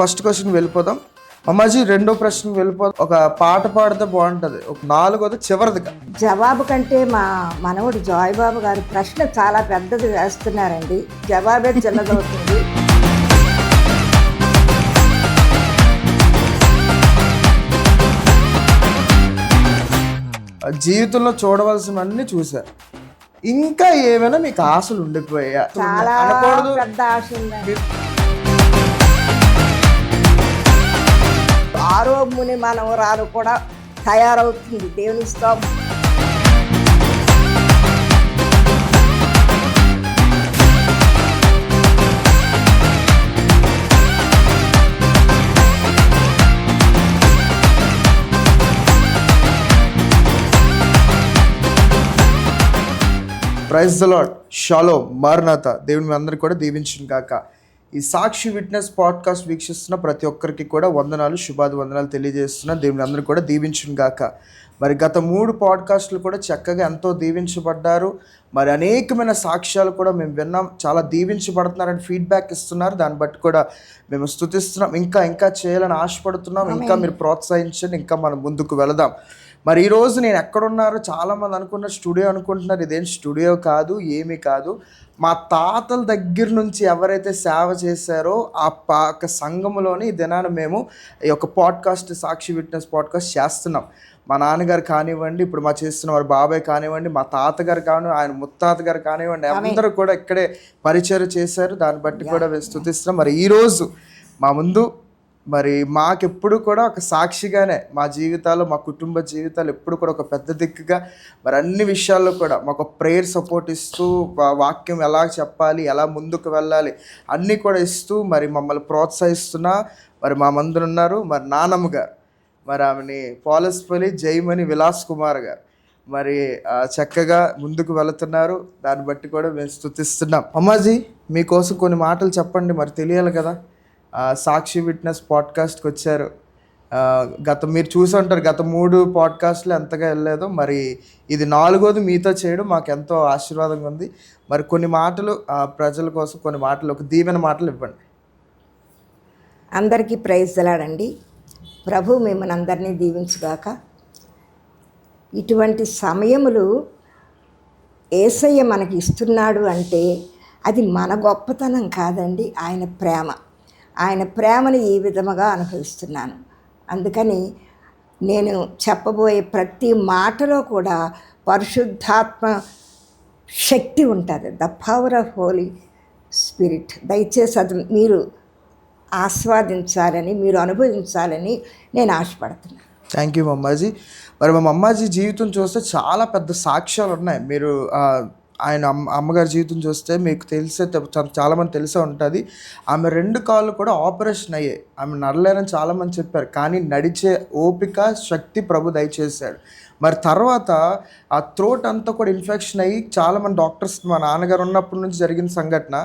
First question వెళ్ళిపోదాం. అమ్మాజీ రెండో ప్రశ్నకి వెళ్ళిపోదాం. ఒక పాట పాడితే బాగుంటుంది. ఒక నాలుగోది చివరిదిగా. జవాబు కంటే మా మనవడు జాయ్బాబు గారు ప్రశ్న చాలా పెద్దది వేస్తున్నారండి. జవాబే చిన్నదవుతుంది. జీవితంలో చూడవలసినవన్నీ చూశారు. ఇంకా ఏమైనా మీకు ఆశలు ఉండిపోయా? చాలా అనకూడదు. పెద్ద ఆశ ఉందండి. ఆరోగ్యముని మనవరాలు కూడా తయారవుతుంది. దేవుని స్తోత్రం. Praise the lord. షాలోమ్, మారనాథ. దేవుని మీ అందరికీ కూడా దీవించును గాక. ఈ సాక్షి విట్నెస్ పాడ్కాస్ట్ వీక్షిస్తున్న ప్రతి ఒక్కరికి కూడా వందనాలు, వందనాలు తెలియజేస్తున్నా. దేవుని అందరికీ కూడా దీవించును గాక. మరి గత 3 పాడ్కాస్టులు కూడా చక్కగా ఎంతో దీవించబడ్డారు. మరి అనేకమైన సాక్ష్యాలు కూడా మేము విన్నాం. చాలా దీవించబడుతున్నారని ఫీడ్బ్యాక్ ఇస్తున్నారు. దాన్ని బట్టి కూడా మేము స్తుతిస్తున్నాం. ఇంకా చేయాలని ఆశపడుతున్నాం. ఇంకా మీరు ప్రోత్సహించండి. ఇంకా మనం ముందుకు వెళదాం. మరి ఈరోజు నేను ఎక్కడున్నారో చాలామంది అనుకున్నారు స్టూడియో అనుకుంటున్నారు. ఇదేం స్టూడియో కాదు, ఏమీ కాదు. మా తాతల దగ్గర నుంచి ఎవరైతే సేవ చేశారో ఆ సంఘములోని ఈ దినాన మేము ఈ యొక్క పాడ్కాస్ట్, సాక్షి విట్నెస్ పాడ్కాస్ట్ చేస్తున్నాం. మా నాన్నగారు కానివ్వండి, ఇప్పుడు మా చేస్తున్న వారి బాబాయ్ కానివ్వండి, మా తాతగారు కానివ్వండి, ఆయన ముత్తాత గారు కానివ్వండి, అందరూ కూడా ఇక్కడే పరిచయం చేశారు. దాన్ని బట్టి కూడా స్తుతిస్తున్నాం. మరి ఈరోజు మా ముందు మరి మాకెప్పుడు కూడా ఒక సాక్షిగానే మా జీవితాలు, మా కుటుంబ జీవితాలు ఎప్పుడు కూడా ఒక పెద్ద దిక్కుగా మరి అన్ని విషయాల్లో కూడా మాకు ప్రేయర్ సపోర్ట్ ఇస్తూ, వాక్యం ఎలా చెప్పాలి, ఎలా ముందుకు వెళ్ళాలి అన్నీ కూడా ఇస్తూ మరి మమ్మల్ని ప్రోత్సహిస్తున్నా మరి మా మందులు ఉన్నారు. మరి నానమ్మ గారు, మరి ఆమెని పాలస్పల్లి జైమణి విలాస్ కుమార్ గారు మరి చక్కగా ముందుకు వెళుతున్నారు. దాన్ని బట్టి కూడా మేము స్తుతిస్తున్నాం. అమ్మాజీ, మీకోసం కొన్ని మాటలు చెప్పండి. మరి తెలియాలి కదా. సాక్షి విట్నెస్ పాడ్కాస్ట్కి వచ్చారు. మీరు చూసి ఉంటారు గత 3 పాడ్కాస్ట్లు ఎంతగా వెళ్ళలేదు. మరి ఇది 4వది మీతో చేయడం మాకు ఎంతో ఆశీర్వాదంగా ఉంది. మరి కొన్ని మాటలు ప్రజల కోసం, కొన్ని మాటలు, ఒక దీవెన మాటలు ఇవ్వండి. అందరికీ ప్రైజ్ దలాడండి. ప్రభు మిమ్మల్ని అందరినీ దీవించుగాక. ఇటువంటి సమయములు యేసయ్య మనకి ఇస్తున్నాడు అంటే అది మన గొప్పతనం కాదండి, ఆయన ప్రేమ. ఆయన ప్రేమను ఈ విధముగా అనుభవిస్తున్నాను. అందుకని నేను చెప్పబోయే ప్రతి మాటలో కూడా పరిశుద్ధాత్మ శక్తి ఉంటుంది. The power of holy spirit. దయచేసి అది మీరు ఆస్వాదించాలని, మీరు అనుభవించాలని నేను ఆశపడుతున్నాను. Thank you Mammaji. మరి మా అమ్మాజీ జీవితం చూస్తే చాలా పెద్ద సాక్ష్యాలు ఉన్నాయి. మీరు ఆయన అమ్మగారి జీవితం చూస్తే మీకు తెలిసే, చాలామంది తెలిసే ఉంటుంది. ఆమె 2 కాళ్ళు కూడా ఆపరేషన్ అయ్యాయి. ఆమె నడలేరని చాలామంది చెప్పారు. కానీ నడిచే ఓపిక, శక్తి ప్రభు దయచేశాడు. మరి తర్వాత ఆ థ్రోట్ అంతా కూడా ఇన్ఫెక్షన్ అయ్యి చాలామంది డాక్టర్స్, మా నాన్నగారు ఉన్నప్పటి నుంచి జరిగిన సంఘటన,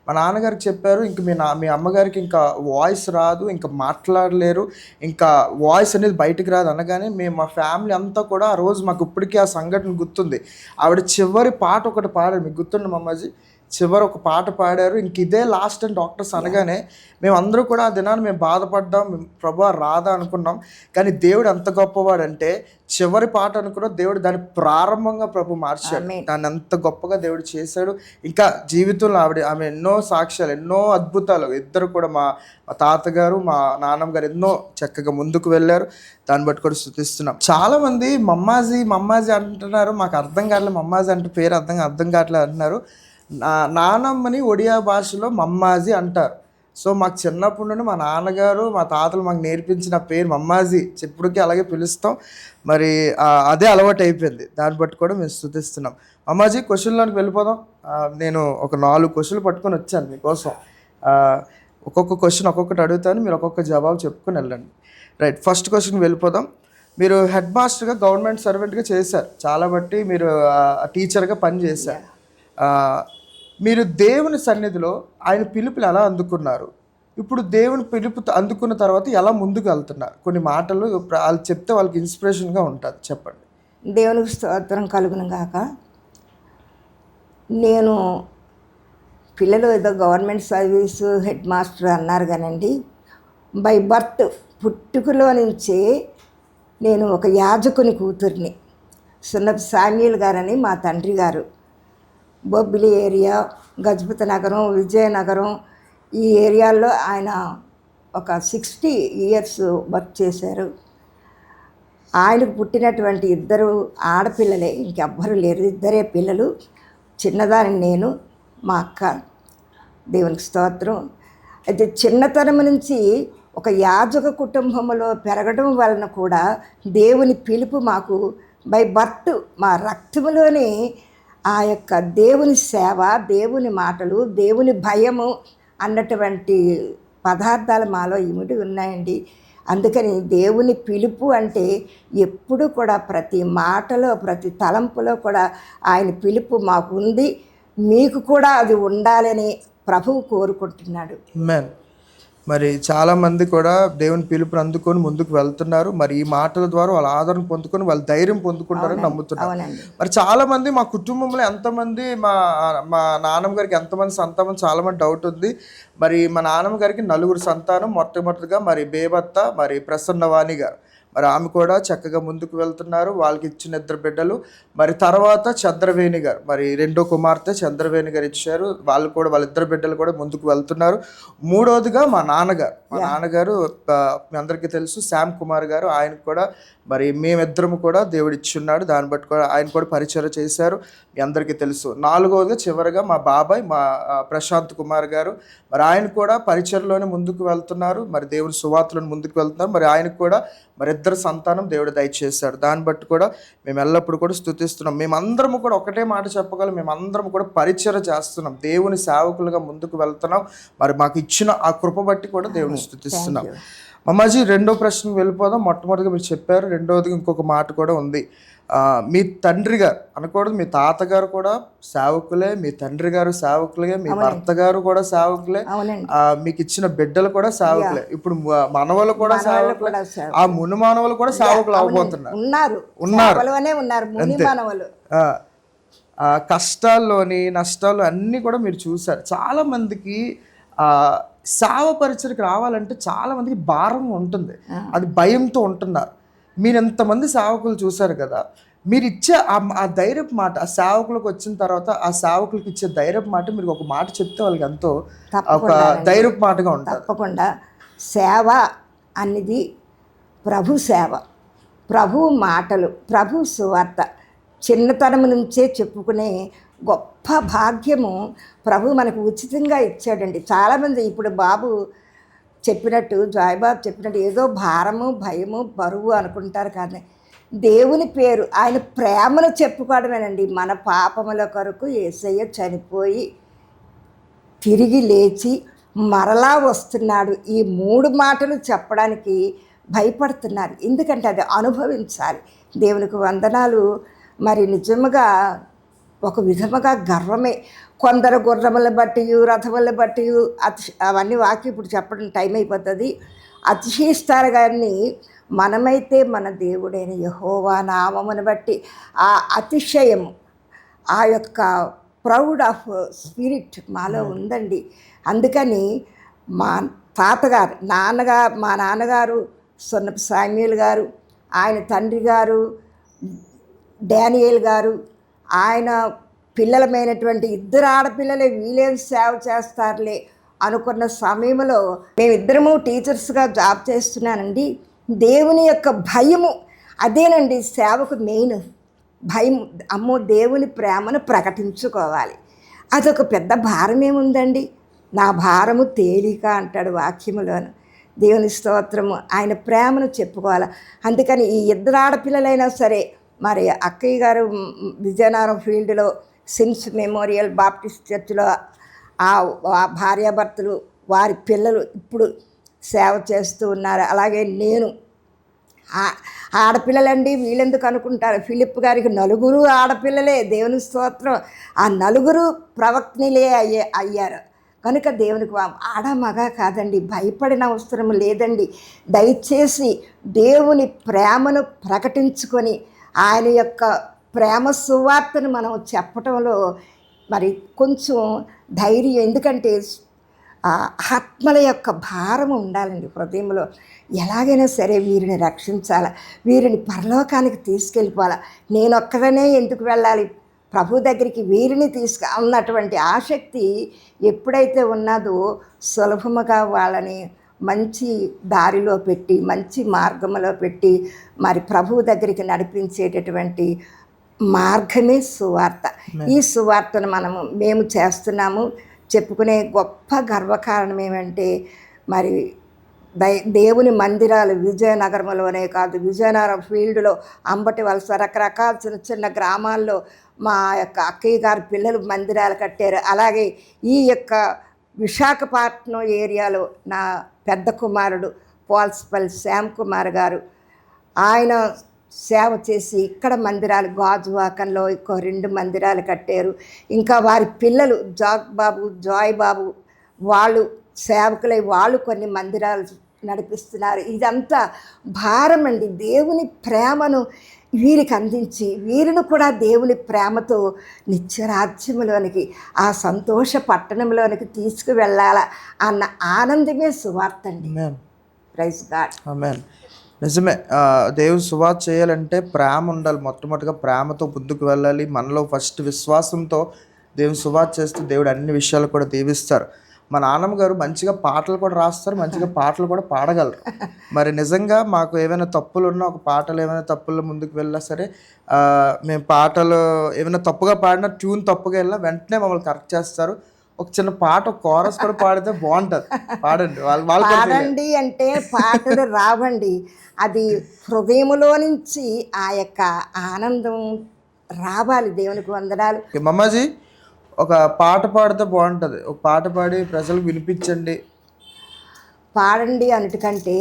మా నాన్నగారికి చెప్పారు, ఇంక మీ అమ్మగారికి ఇంకా వాయిస్ రాదు, ఇంకా మాట్లాడలేరు, ఇంకా వాయిస్ అనేది బయటకు రాదు అనగానే మా ఫ్యామిలీ అంతా కూడా ఆ రోజు మాకు ఇప్పటికీ ఆ సంఘటన గుర్తుంది. ఆవిడ చివరి పాట ఒకటి పాడారు. మీకు గుర్తుండి మమ్మాజీ? చివరి ఒక పాట పాడారు. ఇంక ఇదే లాస్ట్ అని డాక్టర్స్ అనగానే మేమందరూ కూడా ఆ దినాన్ని మేము బాధపడ్డాం. ప్రభు రాదా అనుకున్నాం. కానీ దేవుడు ఎంత గొప్పవాడంటే చివరి పాట అనుకున్నాం, దేవుడు దాన్ని ప్రారంభంగా ప్రభు మార్చాడు. దాన్ని ఎంత గొప్పగా దేవుడు చేశాడు. ఇంకా జీవితంలో ఆమె ఎన్నో సాక్ష్యాలు, ఎన్నో అద్భుతాలు. ఇద్దరు కూడా మా తాతగారు, మా నాన్నమ్మ గారు ఎన్నో చక్కగా ముందుకు వెళ్ళారు. దాన్ని బట్టి కూడా స్తుతిస్తున్నాం. చాలామంది మమ్మాజీ అంటున్నారు. మాకు అర్థం కావట్లేదు, మమ్మాజీ అంటే పేరు అర్థం కావట్లేదు అంటున్నారు. నానమ్మని ఒడియా భాషలో మమ్మాజీ అంటారు. సో మాకు చిన్నప్పటి నుండి మా నాన్నగారు, మా తాతలు మాకు నేర్పించిన పేరు మమ్మాజీ. ఇప్పటికీ అలాగే పిలుస్తాం. మరి అదే అలవాటు అయిపోయింది. దాన్ని బట్టి కూడా మేము స్తుతిస్తున్నాం. మమ్మాజీ, క్వశ్చన్లోకి వెళ్ళిపోదాం. నేను ఒక 4 క్వశ్చన్లు పట్టుకొని వచ్చాను మీకోసం. ఒక్కొక్క క్వశ్చన్ ఒక్కొక్కటి అడుగుతాను, మీరు ఒక్కొక్క జవాబు చెప్పుకొని వెళ్ళండి. రైట్, ఫస్ట్ క్వశ్చన్ వెళ్ళిపోదాం. మీరు హెడ్ మాస్టర్గా, గవర్నమెంట్ సర్వెంట్గా చేశారు. చాలా బట్టి మీరు టీచర్గా పనిచేశారు. మీరు దేవుని సన్నిధిలో ఆయన పిలుపులు ఎలా అందుకున్నారు? ఇప్పుడు దేవుని పిలుపు అందుకున్న తర్వాత ఎలా ముందుకు వెళ్తున్నారు? కొన్ని మాటలు వాళ్ళు చెప్తే వాళ్ళకి ఇన్స్పిరేషన్గా ఉంటుంది. చెప్పండి. దేవునికి స్తోత్రం కలుగును గాక. నేను పిల్లలు ఏదో గవర్నమెంట్ సర్వీసు హెడ్ మాస్టర్ అన్నారు కానండి, బై బర్త్ పుట్టుకలో నుంచే నేను ఒక యాజకుని కూతుర్ని. సున్నపు శామ్యూల్ గారని మా తండ్రి గారు బొబ్బిలి ఏరియా, గజపతి నగరం, విజయనగరం ఈ ఏరియాల్లో ఆయన ఒక 60 years వర్క్ చేశారు. ఆయనకు పుట్టినటువంటి 2 ఆడపిల్లలే, ఇంకెవ్వరు లేరు, 2 పిల్లలు. చిన్నదాన్ని నేను, మా అక్క. దేవునికి స్తోత్రం. అయితే చిన్నతనం నుంచి ఒక యాజక కుటుంబంలో పెరగడం వలన కూడా దేవుని పిలుపు మాకు బై బర్త్, మా రక్తంలోనే ఆ యొక్క దేవుని సేవ, దేవుని మాటలు, దేవుని భయము అన్నటువంటి పదార్థాలు మాలో ఇమిడి ఉన్నాయండి. అందుకని దేవుని పిలుపు అంటే ఎప్పుడు కూడా ప్రతి మాటలో, ప్రతి తలంపులో కూడా ఆయన పిలుపు మాకు ఉంది. మీకు కూడా అది ఉండాలని ప్రభువు కోరుకుంటున్నాడు. మరి చాలామంది కూడా దేవుని పిలుపుని అందుకొని ముందుకు వెళ్తున్నారు. మరి ఈ మాటల ద్వారా వాళ్ళ ఆదరణ పొందుకొని వాళ్ళు ధైర్యం పొందుకుంటారని నమ్ముతున్నారు. మరి చాలామంది మా కుటుంబంలో ఎంతమంది, మా మా నాన్నమ్మ గారికి ఎంతమంది సంతానం చాలామంది డౌట్ ఉంది. మరి మా నాన్నమ్మ గారికి 4 సంతానం. మొట్టమొదటిగా మరి బేబత్త, మరి ప్రసన్నవాణి గారు, మరి ఆమె కూడా చక్కగా ముందుకు వెళ్తున్నారు. వాళ్ళకి ఇచ్చిన 2 బిడ్డలు. మరి తర్వాత చంద్రవేణి గారు, మరి 2వ కుమార్తె చంద్రవేణి గారు ఇచ్చారు. వాళ్ళు కూడా వాళ్ళ 2 బిడ్డలు కూడా ముందుకు వెళ్తున్నారు. మూడవదిగా మా నాన్నగారు మీ అందరికీ తెలుసు, శ్యామ్ కుమార్ గారు. ఆయనకు కూడా మరి మేమిద్దరము కూడా దేవుడు ఇచ్చున్నాడు. దాన్ని బట్టి కూడా ఆయన కూడా పరిచయం చేశారు, మీ అందరికీ తెలుసు. 4వదిగా చివరిగా మా బాబాయ్, మా ప్రశాంత్ కుమార్ గారు. మరి ఆయన కూడా పరిచయలోనే ముందుకు వెళ్తున్నారు. మరి దేవుని సువార్తలను ముందుకు వెళ్తున్నారు. మరి ఆయనకు కూడా మరి 2 సంతానం దేవుడు దయచేశాడు. దాన్ని బట్టి కూడా మేము ఎల్లప్పుడూ కూడా స్తుతిస్తున్నాం. మేమందరము కూడా ఒకటే మాట చెప్పగలం, మేమందరం కూడా పరిచయం చేస్తున్నాం, దేవుని సేవకులుగా ముందుకు వెళ్తున్నాం. మరి మాకు ఇచ్చిన ఆ కృప బట్టి కూడా దేవుని స్తుతిస్తున్నాం. అమ్మాజీ, 2వ ప్రశ్నకు వెళ్ళిపోదాం. మొట్టమొదటిగా మీరు చెప్పారు. రెండవదిగా ఇంకొక మాట కూడా ఉంది. మీ తండ్రి గారు అనకూడదు, మీ తాతగారు కూడా సేవకులే, మీ తండ్రి గారు సేవకులే, మీ భర్త గారు కూడా సేవకులే, మీకు ఇచ్చిన బిడ్డలు కూడా సేవకులే, ఇప్పుడు మనవలు కూడా సేవకులే, ఆ మును మానవులు కూడా సేవకులు అవబోతున్నారు. కష్టాల్లోని నష్టాలు అన్నీ కూడా మీరు చూసారు. చాలా మందికి సేవ పరిచయకు రావాలంటే చాలా మందికి భారం ఉంటుంది, అది భయంతో ఉంటున్నారు. మీరు ఎంతమంది సేవకులు చూశారు కదా, మీరు ఇచ్చే ఆ ధైర్యపు మాట, ఆ సేవకులకు వచ్చిన తర్వాత ఆ సేవకులకు ఇచ్చే ధైర్యపు మాట మీరు ఒక మాట చెప్తే వాళ్ళకి ఎంతో ఒక ధైర్యపు మాటగా ఉంటుంది. తప్పకుండా సేవ అనేది ప్రభు సేవ, ప్రభు మాటలు, ప్రభు సువార్త చిన్నతనం నుంచే చెప్పుకునే గొప్ప భాగ్యము ప్రభు మనకు ఉచితంగా ఇచ్చాడండి. చాలామంది ఇప్పుడు బాబు చెప్పినట్టు, జాయ్బాబు చెప్పినట్టు ఏదో భారము, భయము, బరువు అనుకుంటారు. కానీ దేవుని పేరు, ఆయన ప్రేమను చెప్పుకోవడమేనండి. మన పాపముల కొరకు యేసయ్య చనిపోయి తిరిగి లేచి మరలా వస్తున్నాడు. ఈ 3 మాటలు చెప్పడానికి భయపడుతున్నారు. ఎందుకంటే అది అనుభవించాలి. దేవునికి వందనాలు. మరి నిజముగా ఒక విధముగా గర్వమే. కొందరు గుర్రములను బట్టి, రథములను బట్టి అవన్నీ వాకి ఇప్పుడు చెప్పడం టైం అయిపోతుంది, అతిశయిస్తారు. కానీ మనమైతే మన దేవుడైన యెహోవా నామమును బట్టి ఆ అతిశయము, ఆ యొక్క ప్రౌడ్ ఆఫ్ స్పిరిట్ మాలో ఉందండి. అందుకని మా తాతగారు, మా నాన్నగారు సున్నపు శామ్యూల్ గారు, ఆయన తండ్రి గారు డానియేల్ గారు, ఆయన పిల్లలమైనటువంటి 2 ఆడపిల్లలే, వీళ్ళేం సేవ చేస్తారులే అనుకున్న సమయంలో మేమిద్దరము టీచర్స్గా జాబ్ చేస్తున్నానండి. దేవుని యొక్క భయము అదేనండి సేవకు మెయిన్. భయం, అమ్మో దేవుని ప్రేమను ప్రకటించుకోవాలి, అదొక పెద్ద భారం ఏముందండి. నా భారము తేలిక అంటాడు వాక్యములోను. దేవుని స్తోత్రము. ఆయన ప్రేమను చెప్పుకోవాలి. అందుకని ఈ 2 ఆడపిల్లలైనా సరే, మరి అక్కయ్య గారు విజయనగరం ఫీల్డ్లో సిన్స్ మెమోరియల్ బాప్టిస్ట్ చర్చిలో ఆ భార్యాభర్తలు, వారి పిల్లలు ఇప్పుడు సేవ చేస్తూ ఉన్నారు. అలాగే నేను ఆడపిల్లలండి వీళ్ళెందుకు అనుకుంటారు. ఫిలిప్ గారికి 4 ఆడపిల్లలే. దేవుని స్తోత్రం. ఆ 4 ప్రవక్తనిలే అయ్యారు. కనుక దేవునికి ఆడ మగ కాదండి, భయపడిన అవసరం లేదండి. దయచేసి దేవుని ప్రేమను ప్రకటించుకొని ఆయన యొక్క ప్రేమ సువార్తను మనం చెప్పటంలో మరి కొంచెం ధైర్యం. ఎందుకంటే ఆ ఆత్మల యొక్క భారం ఉండాలండి హృదయంలో. ఎలాగైనా సరే వీరిని రక్షించాలా, వీరిని పరలోకానికి తీసుకెళ్ళిపోవాలా, నేను ఒక్కదనే ఎందుకు వెళ్ళాలి ప్రభు దగ్గరికి, వీరిని అన్నటువంటి ఆసక్తి ఎప్పుడైతే ఉన్నదో సులభముగా వాళ్ళని మంచి దారిలో పెట్టి, మంచి మార్గంలో పెట్టి, మరి ప్రభువు దగ్గరికి నడిపించేటటువంటి మార్గమే సువార్త. ఈ సువార్తను మేము చేస్తున్నాము. చెప్పుకునే గొప్ప గర్వకారణం ఏమంటే, మరి దేవుని మందిరాలు విజయనగరంలోనే కాదు, విజయనగరం ఫీల్డ్లో, అంబటి వలస, రకరకాల చిన్న చిన్న గ్రామాల్లో మా యొక్క అక్కయ్య గారి పిల్లలు మందిరాలు కట్టారు. అలాగే ఈ యొక్క విశాఖపట్నం ఏరియాలో నా పెద్ద కుమారుడు పోల్స్పల్లి శ్యామ్ కుమార్ గారు, ఆయన సేవ చేసి ఇక్కడ మందిరాలు గాజువాకంలో 2 మందిరాలు కట్టారు. ఇంకా వారి పిల్లలు జాయ్ బాబు వాళ్ళు సేవకులై వాళ్ళు కొన్ని మందిరాలు నడిపిస్తున్నారు. ఇదంతా భారం అండి. దేవుని ప్రేమను వీరికి అందించి వీరిని కూడా దేవుని ప్రేమతో నిత్యరాజ్యములోనికి, ఆ సంతోష పట్టణంలోనికి తీసుకువెళ్ళాలా అన్న ఆనందమే సువార్త అండి. Praise God. ఆమేన్. నిజమే. దేవుని సువార్త చేయాలంటే ప్రేమ ఉండాలి. మొట్టమొదటిగా ప్రేమతో ముందుకు వెళ్ళాలి. మనలో ఫస్ట్ విశ్వాసంతో దేవుని సువార్త చేస్తే దేవుడు అన్ని విషయాలు కూడా దీవిస్తారు. మా నాన్నమ్మ గారు మంచిగా పాటలు కూడా రాస్తారు, మంచిగా పాటలు కూడా పాడగలరు. మరి నిజంగా మాకు ఏమైనా తప్పులు ఉన్నా, ఒక పాటలు ఏమైనా తప్పుల్లో ముందుకు వెళ్ళినా సరే, మేము పాటలు ఏమైనా తప్పుగా పాడినా, ట్యూన్ తప్పుగా వెళ్ళినా వెంటనే మమ్మల్ని కరెక్ట్ చేస్తారు. ఒక చిన్న పాట, ఒక కోరస్ కూడా పాడితే బాగుంటుంది, పాడండి. పాడండి అంటే పాటలు రావండి, అది హృదయములో నుంచి ఆ యొక్క ఆనందం రావాలి. దేవునికి వందనాలు. మమ్మాజీ, ఒక పాట పాడితే బాగుంటుంది. ఒక పాట పాడి ప్రజలకు వినిపించండి. పాడండి అన్నిటికంటే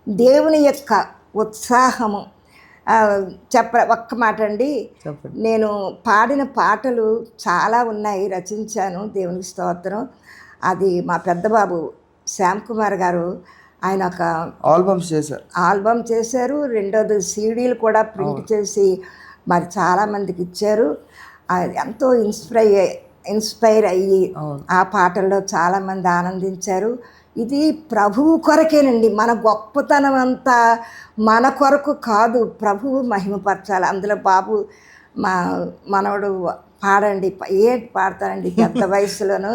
దేవుని యొక్క ఉత్సాహము ఒక్క మాట అండి. నేను పాడిన పాటలు చాలా ఉన్నాయి, రచించాను. దేవునికి స్తోత్రం. అది మా పెద్దబాబు శ్యామ్ కుమార్ గారు, ఆయన ఒక ఆల్బమ్ చేశారు. రెండోది సీడీలు కూడా ప్రింట్ చేసి మరి చాలామందికి ఇచ్చారు. ఎంతో ఇన్స్పైర్ అయ్యి ఆ పాటల్లో చాలామంది ఆనందించారు. ఇది ప్రభువు కొరకేనండి. మన గొప్పతనం అంతా మన కొరకు కాదు, ప్రభువు మహిమపరచాలి. అందులో బాబు మనవడు పాడండి, పాడతానండి. పెద్ద వయసులోను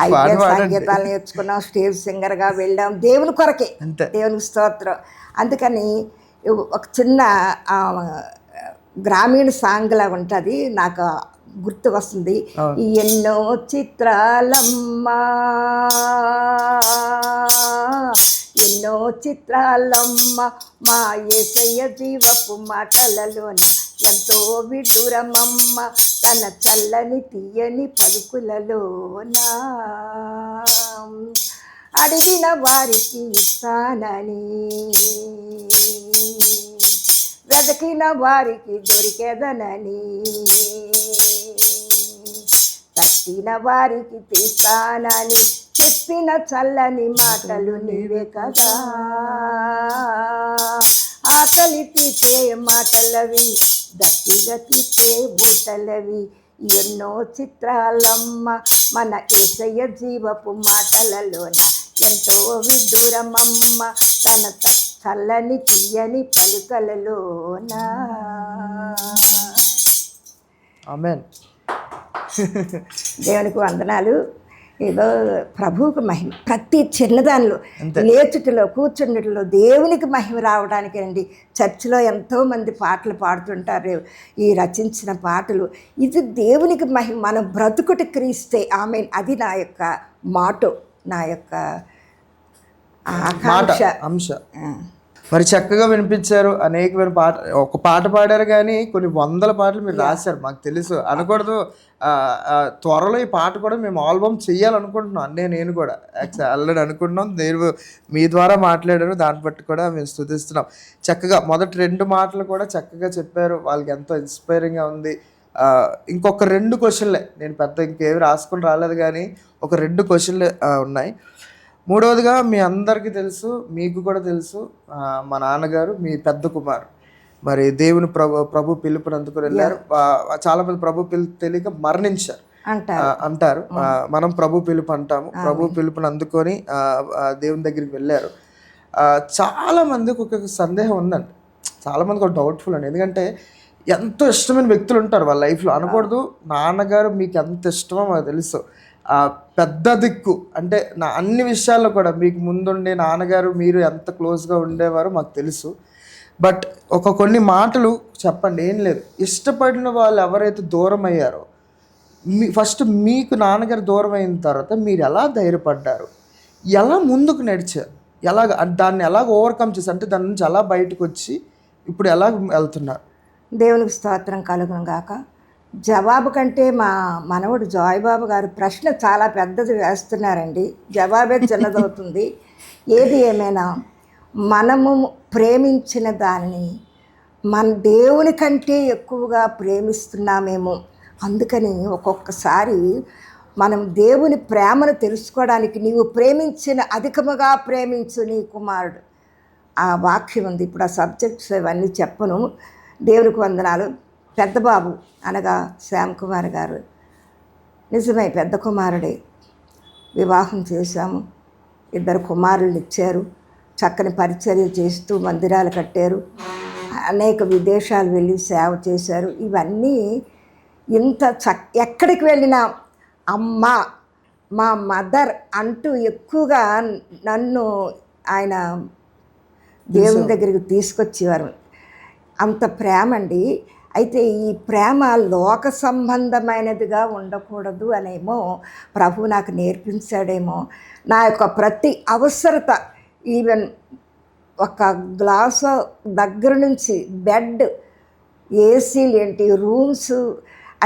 అయితే సంగీతాలు నేర్చుకున్నాం, స్టేజ్ సింగర్గా వెళ్ళాం, దేవుని కొరకే, దేవునికి స్తోత్రం. అందుకని ఒక చిన్న గ్రామీణ సాంగ్ లాగా ఉంటుంది, నాకు గుర్తు వస్తుంది. ఎన్నో చిత్రాలమ్మా, ఎన్నో చిత్రాలమ్మ మా యేసయ్య జీవపు మాటలలోన, ఎంతో విడ్డూరమమ్మ తన చల్లని తీయని పలుకులలోన, అడిగిన వారికి ఇస్తానని, వెతికిన వారికి దొరికేదనని, తట్టిన వారికి తీస్తానని చెప్పిన చల్లని మాటలు నీవే కదా. ఆకలి తీర్చే మాటలవి, దట్టిగా తీర్చే బూటలవి, ఎన్నో చిత్రాలమ్మ మన యేసయ్య జీవపు మాటలలోన, ఎంతో విడ్డూరమమ్మ తన చల్లని తీయని పలుకలలోన. ఆమేన్. దేవునికి వందనాలు. ఏదో ప్రభువుకు మహిమ, ప్రతి చిన్నదానిలో, లేచుటిలో, కూర్చుండటిలో దేవునికి మహిమ రావడానికి అండి. చర్చిలో ఎంతోమంది పాటలు పాడుతుంటారు, ఈ రచించిన పాటలు. ఇది దేవునికి మహిమ, మన బ్రతుకుటి క్రీస్తే. ఆమేన్. అది నా యొక్క మాటో, నా యొక్క అంశ. మరి చక్కగా వినిపించారు. అనేకమైన పాట, ఒక పాట పాడారు కానీ కొన్ని వందల పాటలు మీరు రాశారు. మాకు తెలుసు అనకూడదు. త్వరలో ఈ పాట కూడా మేము ఆల్బమ్ చెయ్యాలనుకుంటున్నాం. నేను కూడా ఆల్రెడీ అనుకుంటున్నాం. దేవుడు మీ ద్వారా మాట్లాడారు, దాన్ని బట్టి కూడా మేము స్తుతిస్తున్నాం. చక్కగా మొదటి 2 మాటలు కూడా చక్కగా చెప్పారు. వాళ్ళకి ఎంతో ఇన్స్పైరింగ్గా ఉంది. ఇంకొక 2 క్వశ్చన్లే, నేను పెద్ద ఇంకేమి రాసుకుని రాలేదు కానీ ఒక 2 క్వశ్చన్లే ఉన్నాయి. మూడవదిగా, మీ అందరికీ తెలుసు, మీకు కూడా తెలుసు, మా నాన్నగారు మీ పెద్ద కుమారు మరి దేవుని ప్రభు పిలుపుని అందుకుని వెళ్ళారు. చాలామంది ప్రభు పిలుపు తెలియక మరణించారు. అంటారు. మనం ప్రభు పిలుపు అంటాము. ప్రభు పిలుపుని అందుకొని దేవుని దగ్గరికి వెళ్ళారు. చాలా మందికి ఒక సందేహం ఉందండి, చాలా మందికి ఒక డౌట్ఫుల్ అండి. ఎందుకంటే ఎంతో ఇష్టమైన వ్యక్తులు ఉంటారు వాళ్ళ లైఫ్లో. అనకూడదు, నాన్నగారు మీకు ఎంత ఇష్టమో మాకు తెలుసు. పెద్ద దిక్కు అంటే నా అన్ని విషయాల్లో కూడా మీకు ముందుండే నాన్నగారు మీరు ఎంత క్లోజ్గా ఉండేవారో మాకు తెలుసు. బట్ కొన్ని మాటలు చెప్పండి. ఏం లేదు, ఇష్టపడిన వాళ్ళు ఎవరైతే దూరం అయ్యారో, ఫస్ట్ మీకు నాన్నగారు దూరం అయిన తర్వాత మీరు ఎలా ధైర్యపడ్డారు, ఎలా ముందుకు నడిచారు, దాన్ని ఎలాగ ఓవర్కమ్ చేశారు, అంటే దాని నుంచి ఎలా బయటకు వచ్చి ఇప్పుడు ఎలా వెళ్తున్నారు? దేవునికి స్తోత్రం కలుగును గాక. జవాబు కంటే మా మనవడు జాయ్బాబు గారు ప్రశ్న చాలా పెద్దది వేస్తున్నారండి, జవాబే చిన్నదవుతుంది. ఏది ఏమైనా మనము ప్రేమించిన దాన్ని మన దేవుని కంటే ఎక్కువగా ప్రేమిస్తున్నామేమో. అందుకని ఒక్కొక్కసారి మనం దేవుని ప్రేమను తెలుసుకోవడానికి నీవు ప్రేమించిన అధికముగా ప్రేమించు నీ కుమారుడు, ఆ వాక్యం ఉంది. ఇప్పుడు ఆ సబ్జెక్ట్స్ ఇవన్నీ చెప్పను. దేవునికి వందనాలు. పెద్ద బాబు అనగా శ్యామ్ కుమార్ గారు నిజమే పెద్ద కుమారుడే. వివాహం చేశాము, 2 కుమారులు ఇచ్చారు, చక్కని పరిచర్య చేస్తూ మందిరాలు కట్టారు, అనేక విదేశాలు వెళ్ళి సేవ చేశారు. ఇవన్నీ ఇంత ఎక్కడికి వెళ్ళినా అమ్మ మా మదర్ అంటూ ఎక్కువగా నన్ను ఆయన దేవుని దగ్గరికి తీసుకొచ్చేవారు. అంత ప్రేమ అండి. అయితే ఈ ప్రేమ లోక సంబంధమైనదిగా ఉండకూడదు అనేమో ప్రభు నాకు నేర్పించాడేమో. నా యొక్క ప్రతి అవసరత, ఈవెన్ ఒక గ్లాసు దగ్గర నుంచి బెడ్, ఏసీలు ఏంటి, రూమ్స్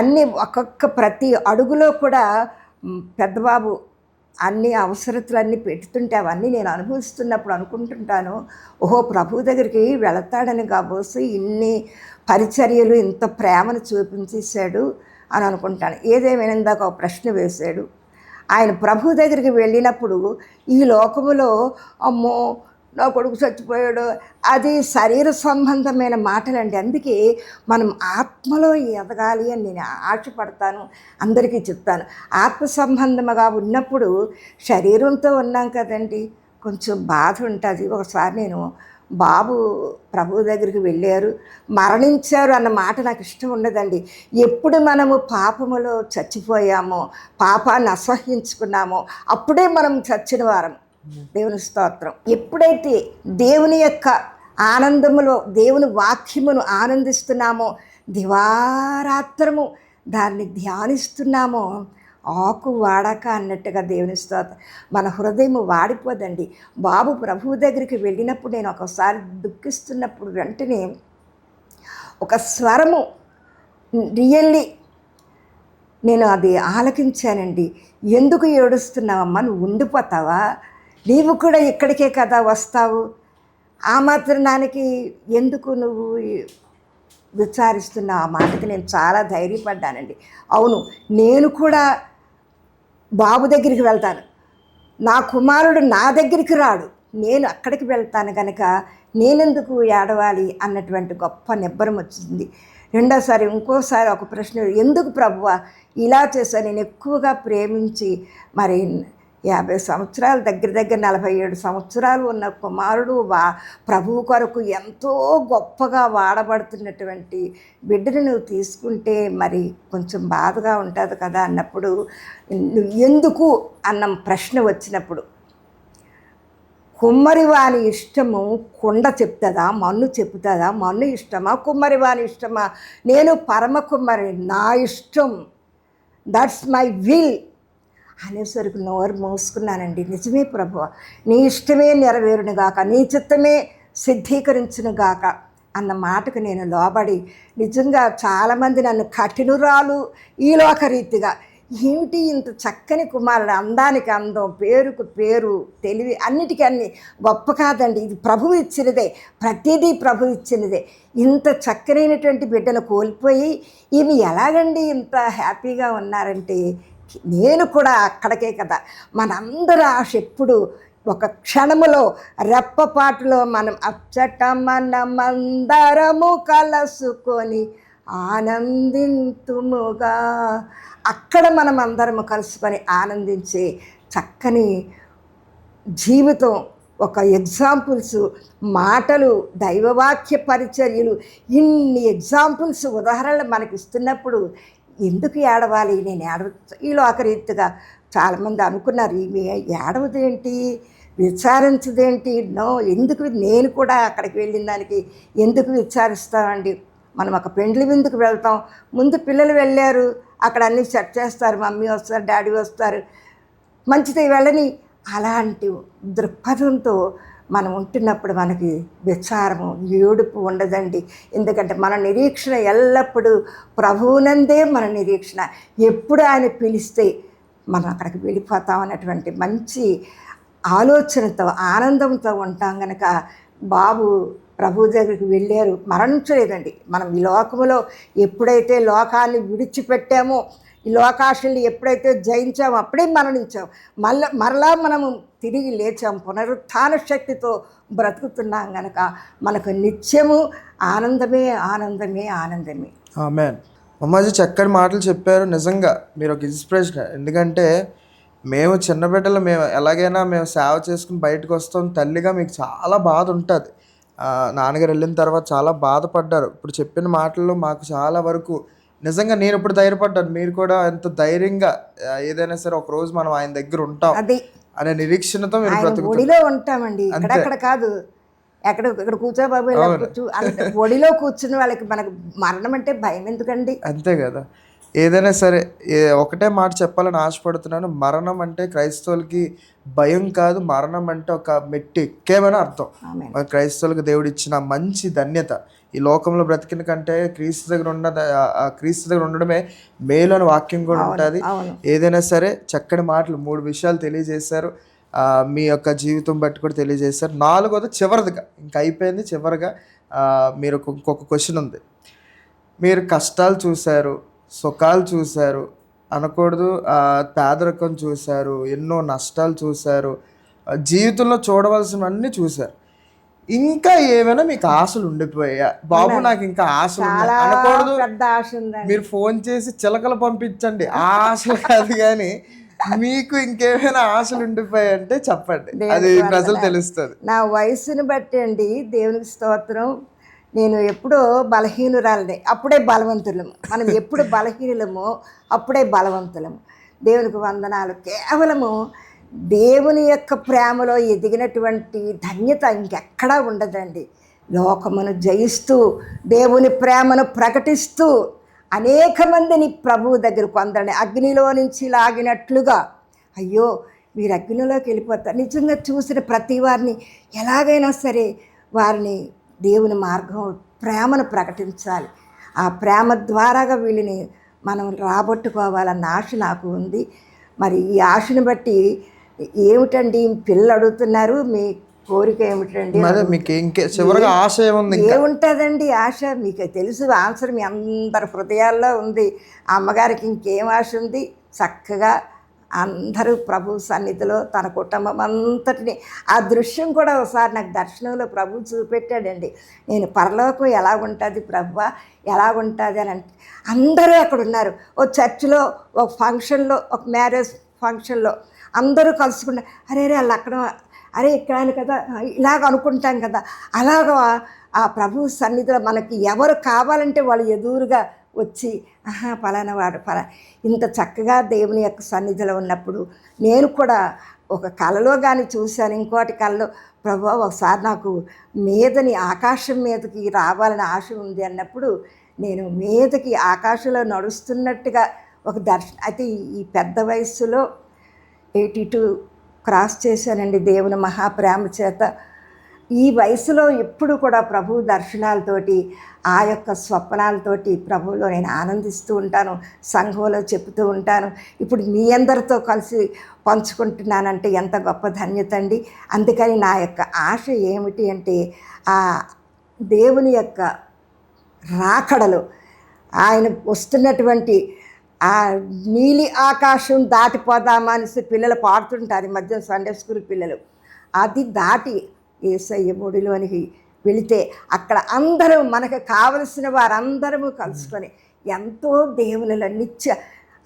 అన్నీ ఒక్కొక్క ప్రతి అడుగులో కూడా పెద్దబాబు అన్ని అవసరతలన్నీ పెడుతుంటే అవన్నీ నేను అనుభవిస్తున్నప్పుడు అనుకుంటుంటాను, ఓహో ప్రభు దగ్గరికి వెళతాడని కాబోసి ఇన్ని పరిచర్యలు ఇంత ప్రేమను చూపించేశాడు అని అనుకుంటాను. ఏదేమైనా ఇందాక ఒక ప్రశ్న వేశాడు. ఆయన ప్రభు దగ్గరికి వెళ్ళినప్పుడు ఈ లోకములో అమ్మో నా కొడుకు చచ్చిపోయాడు, అది శరీర సంబంధమైన మాటలండి. అందుకే మనం ఆత్మలో ఎదగాలి అని నేను ఆశపడతాను, అందరికీ చెప్తాను. ఆత్మ సంబంధముగా ఉన్నప్పుడు శరీరంతో ఉన్నాం కదండి, కొంచెం బాధ ఉంటుంది. ఒకసారి నేను బాబు ప్రభు దగ్గరికి వెళ్ళారు, మరణించారు అన్న మాట నాకు ఇష్టం ఉండదండి. ఎప్పుడు మనము పాపములో చచ్చిపోయామో, పాపాన్ని అసహ్యించుకున్నామో అప్పుడే మనం చచ్చిన వారం. దేవుని స్తోత్రం. ఎప్పుడైతే దేవుని యొక్క ఆనందములో దేవుని వాక్యమును ఆనందిస్తున్నామో, దివారాత్రము దాన్ని ధ్యానిస్తున్నామో, ఆకు వాడక అన్నట్టుగా దేవుని స్తోత్రం, మన హృదయం వాడిపోదండి. బాబు ప్రభువు దగ్గరికి వెళ్ళినప్పుడు నేను ఒకసారి దుఃఖిస్తున్నప్పుడు వెంటనే ఒక స్వరము రియల్లీ నేను అది ఆలకించానండి. ఎందుకు ఏడుస్తున్నావమ్మా, నువ్వు ఉండిపోతావా, నీవు కూడా ఇక్కడికే కదా వస్తావు, ఆ మాత్రం దానికి ఎందుకు నువ్వు విచారిస్తున్నావు. ఆ మాటకి నేను చాలా ధైర్యపడ్డానండి. అవును, నేను కూడా బాబు దగ్గరికి వెళ్తాను, నా కుమారుడు నా దగ్గరికి రాడు, నేను అక్కడికి వెళ్తాను కనుక నేనెందుకు ఏడవాలి అన్నటువంటి గొప్ప నిబ్బరం వచ్చింది. రెండోసారి ఇంకోసారి ఒక ప్రశ్న, ఎందుకు ప్రభువా ఇలా చేశా, నేను ఎక్కువగా ప్రేమించి మరి 50 సంవత్సరాలు దగ్గర 47 సంవత్సరాలు ఉన్న కుమారుడు ప్రభువు కొరకు ఎంతో గొప్పగా వాడబడుతున్నటువంటి బిడ్డను నువ్వు తీసుకుంటే మరి కొంచెం బాధగా ఉంటుంది కదా అన్నప్పుడు, ఎందుకు అన్న ప్రశ్న వచ్చినప్పుడు, కుమ్మరివాని ఇష్టము కుండ చెప్తుందా, మన్ను చెప్తుందా, మన్ను ఇష్టమా కుమ్మరివాని ఇష్టమా, నేను పరమ కుమ్మరి, నా ఇష్టం, దట్స్ మై విల్ అనేసరికి నోరు మూసుకున్నానండి. నిజమే ప్రభువా, నీ ఇష్టమే నెరవేరును గాక, నీ చిత్తమే సిద్ధీకరించును గాక అన్న మాటకు నేను లోబడి, నిజంగా చాలామంది నన్ను కఠినురాలు ఈ లోకరీతిగా, ఏమిటి ఇంత చక్కని కుమారుడు, అందానికి అందం, పేరుకు పేరు, తెలివి అన్నిటికీ అన్ని గొప్ప కాదండి, ఇది ప్రభువు ఇచ్చినదే, ప్రతిదీ ప్రభువు ఇచ్చినదే. ఇంత చక్కనైనటువంటి బిడ్డను కోల్పోయి ఈమె ఎలాగండి ఇంత హ్యాపీగా ఉన్నారంటే, నేను కూడా అక్కడికే కదా. మనందరి ఆశ ఎప్పుడు ఒక క్షణములో రెప్పపాటులో మనం అచ్చట మనమందరము కలుసుకొని ఆనందింతుముగా. అక్కడ మనం అందరం కలుసుకొని ఆనందించే చక్కని జీవితం, ఒక ఎగ్జాంపుల్స్, మాటలు, దైవవాక్య పరిచర్యలు, ఇన్ని ఎగ్జాంపుల్స్, ఉదాహరణలు మనకి ఇస్తున్నప్పుడు ఎందుకు ఏడవాలి? నేను ఈ లోకరీతిగా చాలామంది అనుకున్నారు, ఈమె ఏడవదేంటి, విచారించదేంటి, నో, ఎందుకు? నేను కూడా అక్కడికి వెళ్ళిన దానికి ఎందుకు విచారిస్తామండి? మనం ఒక పెండ్లి విందుకు వెళ్తాం, ముందు పిల్లలు వెళ్ళారు, అక్కడ అన్నీ సెట్ చేస్తారు, మమ్మీ వస్తారు, డాడీ వస్తారు, మంచిది వెళ్ళని, అలాంటి దృక్పథంతో మనం ఉంటున్నప్పుడు మనకి విచారము, ఏడుపు ఉండదండి. ఎందుకంటే మన నిరీక్షణ ఎల్లప్పుడూ ప్రభువునందే. మన నిరీక్షణ ఎప్పుడు ఆయన పిలిస్తే మనం అక్కడికి వెళ్ళిపోతాం అన్నటువంటి మంచి ఆలోచనతో, ఆనందంతో ఉంటాం కనుక బాబు ప్రభు దగ్గరికి వెళ్ళారు, మరణించలేదండి. మనం ఈ లోకములో ఎప్పుడైతే లోకాన్ని విడిచిపెట్టామో, ఈ లోకాశల్ని ఎప్పుడైతే జయించామో అప్పుడే మరణించాం. మరలా మనము తిరిగి లేచాం, పునరుత్థాన శక్తితో బ్రతుకుతున్నాం కనుక మనకు నిత్యము ఆనందమే, ఆనందమే, ఆనందమే. ఆమేన్. అమ్మాజీ చక్కని మాటలు చెప్పారు. నిజంగా మీరు ఒక ఇన్స్పిరేషన్. ఎందుకంటే మేము చిన్న బిడ్డలు, మేము ఎలాగైనా మేము సేవ చేసుకుని బయటకు వస్తాం. తల్లిగా మీకు చాలా బాధ ఉంటుంది. నాన్నగారు వెళ్ళిన తర్వాత చాలా బాధపడ్డారు. ఇప్పుడు చెప్పిన మాటల్లో మాకు చాలా వరకు నిజంగా నేను ఇప్పుడు ధైర్యపడ్డాను. మీరు కూడా ఎంత ధైర్యంగా ఏదైనా సరే ఒకరోజు మనం ఆయన దగ్గర ఉంటాం అది అనే నిరీక్షణతో మీరు ఆయన ఒడిలో ఉంటామండి, ఎక్కడెక్కడ కాదు. ఇక్కడ కూర్చో బాబు, ఇలా కూర్చో అంటే ఒడిలో కూర్చుని వాళ్ళకి మనకు మరణం అంటే భయం ఎందుకండి? అంతే కదా. ఏదైనా సరే ఒకటే మాట చెప్పాలని ఆశపడుతున్నాను. మరణం అంటే క్రైస్తవులకి భయం కాదు, మరణం అంటే ఒక మెట్టు ఎక్కేమని అర్థం. క్రైస్తవులకు దేవుడు ఇచ్చిన మంచి ధన్యత. ఈ లోకంలో బ్రతికిన కంటే క్రీస్తు దగ్గర ఉండడమే మేలు అని వాక్యం కూడా ఉంటుంది. ఏదైనా సరే చక్కని మాటలు 3 విషయాలు తెలియజేశారు. మీ యొక్క జీవితం బట్టి కూడా తెలియజేశారు. 4వది చివరిదిగా ఇంకా అయిపోయింది. చివరిగా మీరు ఇంకొక క్వశ్చన్ ఉంది. మీరు కష్టాలు చూశారు, సుఖాలు చూశారు అనకూడదు, పేదరికం చూశారు, ఎన్నో నష్టాలు చూశారు, జీవితంలో చూడవలసినవన్నీ చూశారు. ఇంకా ఏమైనా మీకు ఆశలు ఉండిపోయా? బాబు నాకు ఇంకా ఆశలు అనకూడదు. మీరు ఫోన్ చేసి చిలకలు పంపించండి, ఆ ఆశలు కాదు. కానీ మీకు ఇంకేమైనా ఆశలు ఉండిపోయాయంటే చెప్పండి, అది ప్రజలు తెలుస్తుంది. నా వయసుని బట్టి అండి, దేవునికి స్తోత్రం, నేను ఎప్పుడో బలహీనురాలనే, అప్పుడే బలవంతులము. మనం ఎప్పుడు బలహీనులమో అప్పుడే బలవంతులము. దేవునికి వందనాలు. కేవలము దేవుని యొక్క ప్రేమలో ఎదిగినటువంటి ధన్యత ఇంకెక్కడా ఉండదండి. లోకమును జయిస్తూ దేవుని ప్రేమను ప్రకటిస్తూ అనేక మందిని ప్రభువు దగ్గర కొందరిని అగ్నిలో నుంచి లాగినట్లుగా, అయ్యో మీరు అగ్నిలోకి వెళ్ళిపోతారు. నిజంగా చూసిన ప్రతి వారిని ఎలాగైనా సరే వారిని దేవుని మార్గం, ప్రేమను ప్రకటించాలి. ఆ ప్రేమ ద్వారాగా వీళ్ళని మనం రాబట్టుకోవాలన్న ఆశ నాకు ఉంది. మరి ఈ ఆశను బట్టి ఏమిటండి పిల్లలు అడుగుతున్నారు, మీ కోరిక ఏమిటండి? ఆశ ఏముంటుందండి ఆశ? మీకు తెలుసు ఆన్సర్, మీ అందరి హృదయాల్లో ఉంది. అమ్మగారికి ఇంకేం ఆశ ఉంది? చక్కగా అందరూ ప్రభు సన్నిధిలో తన కుటుంబం అంతటిని, ఆ దృశ్యం కూడా ఒకసారి నాకు దర్శనంలో ప్రభు చూపెట్టాడండి. నేను పరలోకం ఎలా ఉంటుంది ప్రభువా, ఎలా ఉంటుంది అని అంటే అందరూ అక్కడ ఉన్నారు. ఓ చర్చిలో, ఒక ఫంక్షన్లో, ఒక మ్యారేజ్ ఫంక్షన్లో అందరూ కలుసుకున్నారు. అరే వాళ్ళు అక్కడ, అరే ఇక్కడ కదా, ఇలాగ అనుకుంటాం కదా. అలాగా ఆ ప్రభు సన్నిధిలో మనకి ఎవరు కావాలంటే వాళ్ళు ఎదురుగా వచ్చి, పలానా వాడు ఇంత చక్కగా దేవుని యొక్క సన్నిధిలో ఉన్నప్పుడు నేను కూడా ఒక కళలో కానీ చూశాను. ఇంకోటి కళలో, ప్రభు ఒకసారి నాకు మీదని ఆకాశం మీదకి రావాలని ఆశ ఉంది అన్నప్పుడు నేను మీదకి ఆకాశంలో నడుస్తున్నట్టుగా ఒక దర్శనం. అయితే ఈ పెద్ద వయస్సులో 82 క్రాస్ చేశానండి దేవుని మహాప్రేమ చేత. ఈ వయసులో ఎప్పుడు కూడా ప్రభు దర్శనాలతోటి, ఆ యొక్క స్వప్నాలతోటి ప్రభువులో నేను ఆనందిస్తూ ఉంటాను, సంఘంలో చెప్తూ ఉంటాను. ఇప్పుడు మీ అందరితో కలిసి పంచుకుంటున్నానంటే ఎంత గొప్ప ధన్యత అండి. అందుకని నా యొక్క ఆశ ఏమిటి అంటే, ఆ దేవుని యొక్క రాకడలు, ఆయన వస్తున్నటువంటి ఆ నీలి ఆకాశం దాటిపోదామా అనేసి పిల్లలు పాడుతుంటారు ఈ మధ్య సండే స్కూల్ పిల్లలు. అది దాటి యేసయ్య ఒడిలోనికి వెళితే అక్కడ అందరూ మనకు కావలసిన వారందరము కలుసుకొని ఎంతో దేవునిలో నిత్య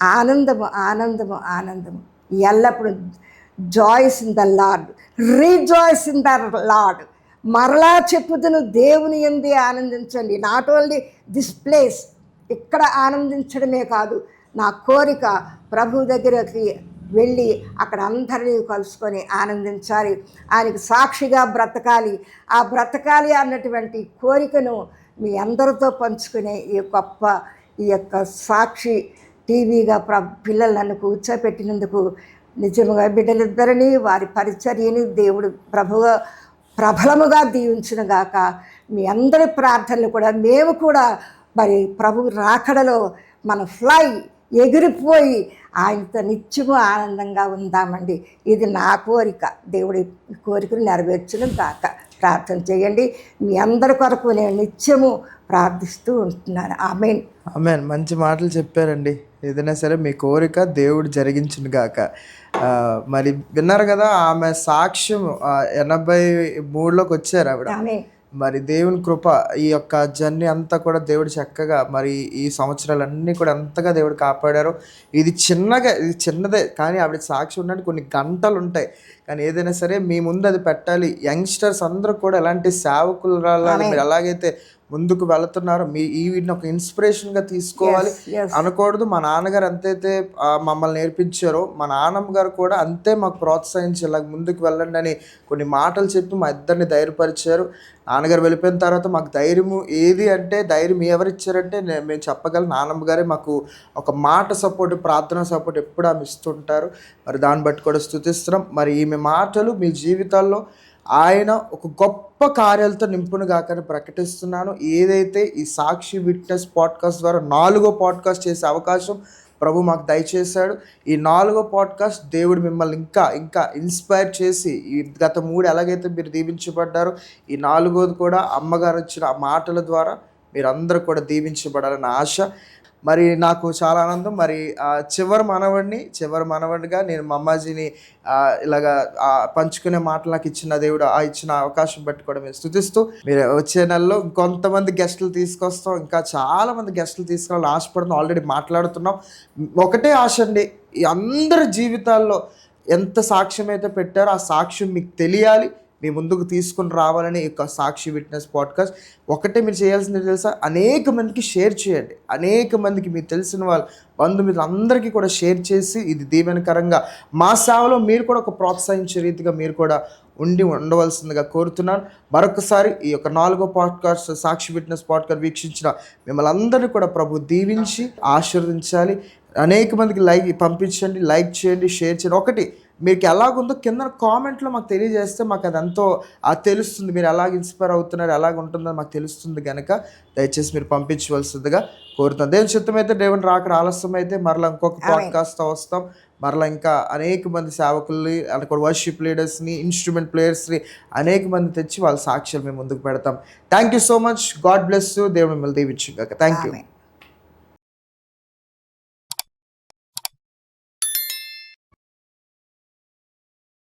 ఆనందము ఆనందము ఆనందము ఎల్లప్పుడూ rejoice in the Lord, rejoice in the Lord. మరలా చెప్పుదును, దేవుని యందే ఆనందించండి. నాట్ ఓన్లీ దిస్ ప్లేస్, ఇక్కడ ఆనందించడమే కాదు, నా కోరిక ప్రభు దగ్గరకి వెళ్ళి అక్కడ అందరినీ కలుసుకొని ఆనందించాలి, ఆయనకి సాక్షిగా బ్రతకాలి. ఆ బ్రతకాలి అన్నటువంటి కోరికను మీ అందరితో పంచుకునే ఈ యొక్క సాక్షి టీవీగా పిల్లలు నన్ను కూర్చోపెట్టినందుకు నిజముగా బిడ్డలిద్దరినీ వారి పరిచర్యని దేవుడు ప్రబలముగా దీవించును గాక. మీ అందరి ప్రార్థనలు కూడా మేము కూడా మరి ప్రభు రాకడలో మన ఫ్లై ఎగిరిపోయి ఆయనతో నిత్యము ఆనందంగా ఉందామండి. ఇది నా కోరిక. దేవుడి కోరికను నెరవేర్చును గాక. ప్రార్థన చేయండి. మీ అందరి కొరకు నేను నిత్యము ప్రార్థిస్తూ ఉంటున్నాను. ఆమేన్. ఆమేన్. మంచి మాటలు చెప్పారండి. ఏదైనా సరే మీ కోరిక దేవుడు జరిగించును గాక. మరి విన్నారు కదా, ఆమె సాక్ష్యం 83లోకి వచ్చారు ఆవిడ. ఆమేన్. మరి దేవుని కృప, ఈ యొక్క జర్నీ అంతా కూడా దేవుడు చక్కగా, మరి ఈ సంవత్సరాలన్నీ కూడా ఎంతగా దేవుడు కాపాడారు. ఇది చిన్నదే కానీ ఆవిడ సాక్షి ఉండడానికి కొన్ని గంటలు ఉంటాయి. కానీ ఏదైనా సరే మీ ముందు అది పెట్టాలి. యంగ్స్టర్స్ అందరూ కూడా ఎలాంటి సేవకులు మీరు ఎలాగైతే ముందుకు వెళుతున్నారు, వీటిని ఒక ఇన్స్పిరేషన్గా తీసుకోవాలి. అనకూడదు మా నాన్నగారు ఎంతైతే మమ్మల్ని నేర్పించారో మా నాన్నమ్మ గారు కూడా అంతే మాకు ప్రోత్సహించి ఇలా ముందుకు వెళ్ళండి అని కొన్ని మాటలు చెప్పి మా ఇద్దరిని ధైర్యపరిచారు. నాన్నగారు వెళ్ళిపోయిన తర్వాత మాకు ధైర్యము ఏది అంటే, ధైర్యం ఎవరిచ్చారంటే మేము చెప్పగలం, నాన్నమ్మ గారే మాకు ఒక మాట సపోర్ట్, ప్రార్థన సపోర్ట్ ఎప్పుడు ఆమె ఇస్తుంటారు. మరి దాన్ని బట్టి కూడా స్తుతిస్తున్నాం. మరి ఈమె మాటలు మీ జీవితాల్లో ఆయన ఒక గొప్ప కార్యాలతో నింపును గాకని ప్రకటిస్తున్నాను. ఏదైతే ఈ సాక్షి విట్నెస్ పాడ్కాస్ట్ ద్వారా 4వ పాడ్కాస్ట్ చేసే అవకాశం ప్రభు మాకు దయచేశాడు. ఈ 4వ పాడ్కాస్ట్ దేవుడు మిమ్మల్ని ఇంకా ఇన్స్పైర్ చేసి, ఈ గత 3 ఎలాగైతే మీరు దీవించబడ్డారో, ఈ 4వది కూడా అమ్మగారు వచ్చిన ఆ మాటల ద్వారా మీరందరూ కూడా దీవించబడాలని ఆశ. మరి నాకు చాలా ఆనందం. మరి చివరి మనవడిగా నేను మా అమ్మాజీని ఇలాగా పంచుకునే మాటలు నాకు ఇచ్చిన దేవుడు ఇచ్చిన అవకాశం బట్టి కూడా మేము స్తుతిస్తూ, మీరు వచ్చే నెలలో కొంతమంది గెస్టులు తీసుకొస్తాం, ఇంకా చాలామంది గెస్టులు తీసుకురావాలని ఆశపడుతున్నాం. ఆల్రెడీ మాట్లాడుతున్నాం. ఒకటే ఆశ అండి, ఈ అందరి జీవితాల్లో ఎంత సాక్ష్యం అయితే పెట్టారో ఆ సాక్ష్యం మీకు తెలియాలి, మీ ముందుకు తీసుకుని రావాలని ఈ సాక్షి విట్నెస్ పాడ్కాస్ట్. ఒకటే మీరు చేయాల్సింది తెలుసా, అనేక మందికి షేర్ చేయండి. అనేక మందికి మీకు తెలిసిన వాళ్ళ బంధుమిత్రులు అందరికీ కూడా షేర్ చేసి, ఇది దీవెనకరంగా మా సేవలో మీరు కూడా ఒక ప్రోత్సహించే రీతిగా మీరు కూడా ఉండవలసిందిగా కోరుతున్నాను. మరొకసారి ఈ యొక్క 4వ పాడ్కాస్ట్ సాక్షి విట్నెస్ పాడ్కాస్ట్ వీక్షించిన మిమ్మల్ని అందరినీ కూడా ప్రభు దీవించి ఆశీర్వదించాలి. అనేక మందికి పంపించండి, లైక్ చేయండి, షేర్ చేయండి. ఒకటి, మీకు ఎలాగుందో కింద కామెంట్లో మాకు తెలియజేస్తే మాకు అది ఎంతో తెలుస్తుంది. మీరు ఎలాగ ఇన్స్పైర్ అవుతున్నారు, ఎలాగ ఉంటుందో మాకు తెలుస్తుంది కనుక దయచేసి మీరు పంపించవలసిందిగా కోరుతున్నాను. దేవుని చిత్తం అయితే, దేవుని రాకడ ఆలస్యం అయితే మరలా ఇంకొక పాడ్కాస్ట్తో వస్తాం. మరలా ఇంకా అనేక మంది సేవకుల్ని, అక్కడ వర్షిప్ లీడర్స్ని, ఇన్స్ట్రుమెంట్ ప్లేయర్స్ని అనేక మంది తెచ్చి వాళ్ళ సాక్ష్యాలు మేము ముందుకు పెడతాం. Thank you so much. God bless you. దేవుడు మిమ్మల్ని దీవించుగాక. Thank you.